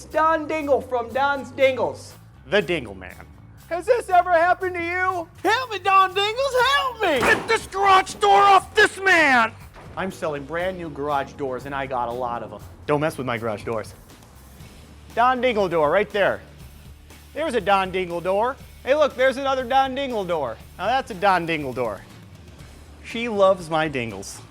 it's Don Dingle from Don's Dingles, the Dingle Man. Has this ever happened to you? Help me, Don Dingles, help me! Get this garage door off this man! I'm selling brand new garage doors and I got a lot of them. Don't mess with my garage doors. Don Dingle door right there. There's a Don Dingle door. Hey look, there's another Don Dingle door. Now that's a Don Dingle door. She loves my dingles.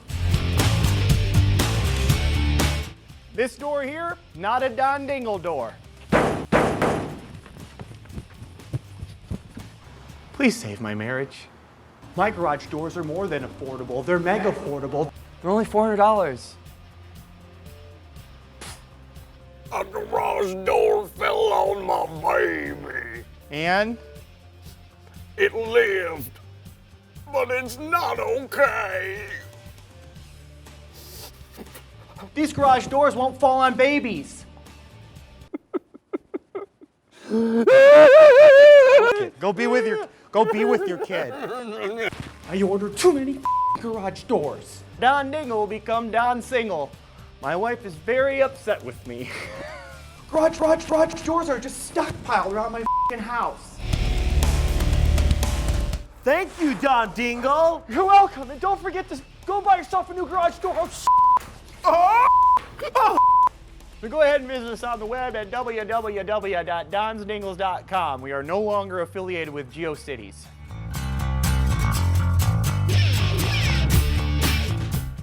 This door here, not a Don Dingle door. Please save my marriage. My garage doors are more than affordable. They're mega affordable. They're only $400. A garage door fell on my baby. And It lived, but it's not okay. these garage doors won't fall on babies. Go be with your kid. I ordered too many garage doors. Don Dingle will become Don Single. My wife is very upset with me. Garage doors are just stockpiled around my house. Thank you, Don Dingle. You're welcome, and don't forget to go buy yourself a new garage door. So go ahead and visit us on the web at www.donsdingles.com. We are no longer affiliated with GeoCities.